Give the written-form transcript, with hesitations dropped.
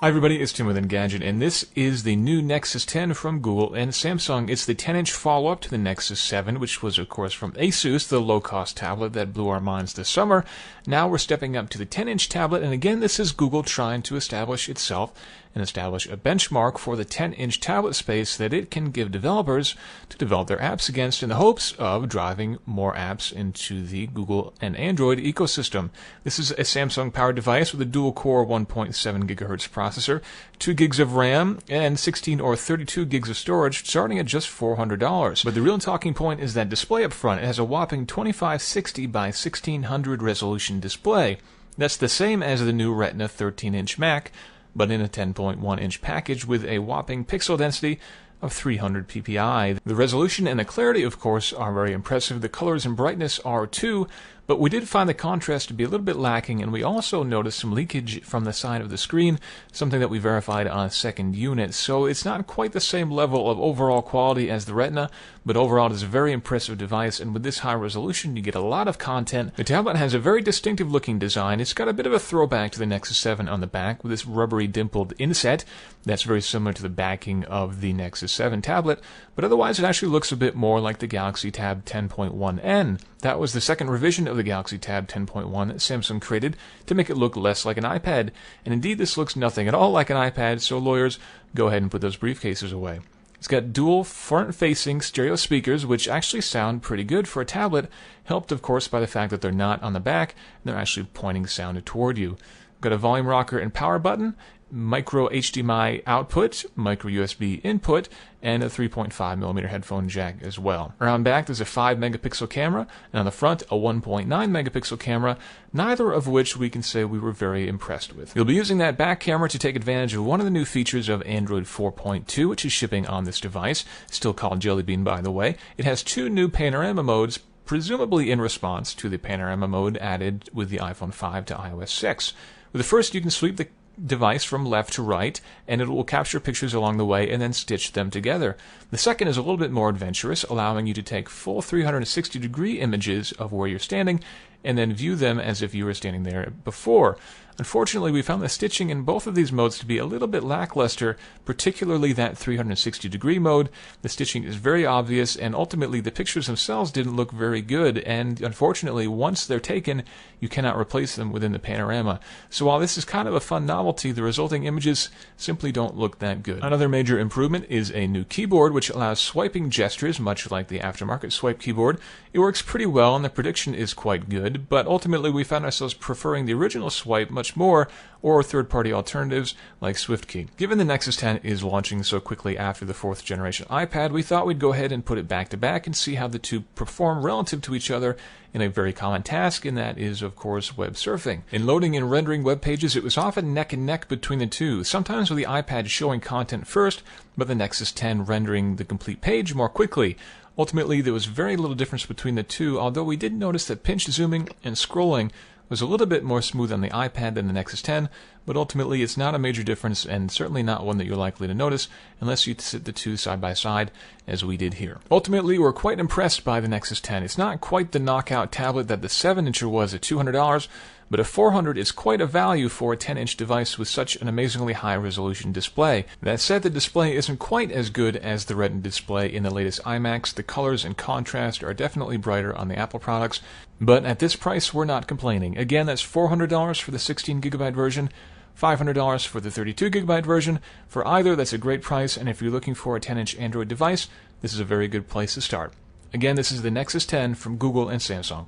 Hi everybody, it's Tim with Engadget, and this is the new Nexus 10 from Google and Samsung. It's the 10-inch follow-up to the Nexus 7, which was, of course, from Asus, the low-cost tablet that blew our minds this summer. Now we're stepping up to the 10-inch tablet, and again, this is Google trying to establish itself and establish a benchmark for the 10-inch tablet space that it can give developers to develop their apps against in the hopes of driving more apps into the Google and Android ecosystem. This is a Samsung-powered device with a dual-core 1.7 GHz processor, 2 gigs of RAM, and 16 or 32 gigs of storage, starting at just $400. But the real talking point is that display up front. It has a whopping 2560 by 1600 resolution display. That's the same as the new Retina 13-inch Mac, but in a 10.1-inch package with a whopping pixel density of 300 ppi. The resolution and the clarity, of course, are very impressive. The colors and brightness are too, but we did find the contrast to be a little bit lacking, and we also noticed some leakage from the side of the screen, something that we verified on a second unit. So it's not quite the same level of overall quality as the Retina, but overall it is a very impressive device, and with this high resolution you get a lot of content. The tablet has a very distinctive looking design. It's got a bit of a throwback to the Nexus 7 on the back with this rubbery dimpled inset that's very similar to the backing of the Nexus 7 tablet, but otherwise it actually looks a bit more like the Galaxy Tab 10.1N. That was the second revision of the Galaxy Tab 10.1 that Samsung created to make it look less like an iPad, and indeed this looks nothing at all like an iPad, so lawyers, go ahead and put those briefcases away. It's got dual front-facing stereo speakers, which actually sound pretty good for a tablet, helped of course by the fact that they're not on the back, and they're actually pointing sound toward you. Got a volume rocker and power button, micro HDMI output, micro USB input, and a 3.5mm headphone jack as well. Around back there's a 5 megapixel camera, and on the front a 1.9 megapixel camera, neither of which we can say we were very impressed with. You'll be using that back camera to take advantage of one of the new features of Android 4.2, which is shipping on this device, still called Jelly Bean by the way. It has two new panorama modes, presumably in response to the panorama mode added with the iPhone 5 to iOS 6. With the first you can sweep the device from left to right, and it will capture pictures along the way and then stitch them together. The second is a little bit more adventurous, allowing you to take full 360-degree images of where you're standing and then view them as if you were standing there before. Unfortunately, we found the stitching in both of these modes to be a little bit lackluster, particularly that 360-degree mode. The stitching is very obvious, and ultimately the pictures themselves didn't look very good, and unfortunately, once they're taken, you cannot replace them within the panorama. So while this is kind of a fun novelty, the resulting images simply don't look that good. Another major improvement is a new keyboard, which allows swiping gestures, much like the aftermarket swipe keyboard. It works pretty well, and the prediction is quite good, but ultimately we found ourselves preferring the original swipe much more, or third-party alternatives like SwiftKey. Given the Nexus 10 is launching so quickly after the 4th generation iPad, we thought we'd go ahead and put it back to back and see how the two perform relative to each other in a very common task, and that is, of course, web surfing. In loading and rendering web pages, it was often neck and neck between the two, sometimes with the iPad showing content first, but the Nexus 10 rendering the complete page more quickly. Ultimately, there was very little difference between the two, although we did notice that pinch zooming and scrolling was a little bit more smooth on the iPad than the Nexus 10, but ultimately it's not a major difference, and certainly not one that you're likely to notice unless you sit the two side by side as we did here. Ultimately, we're quite impressed by the Nexus 10. It's not quite the knockout tablet that the 7-incher was at $200, but a $400 is quite a value for a 10-inch device with such an amazingly high-resolution display. That said, the display isn't quite as good as the Retina display in the latest iMacs. The colors and contrast are definitely brighter on the Apple products, but at this price, we're not complaining. Again, that's $400 for the 16GB version, $500 for the 32GB version. For either, that's a great price, and if you're looking for a 10-inch Android device, this is a very good place to start. Again, this is the Nexus 10 from Google and Samsung.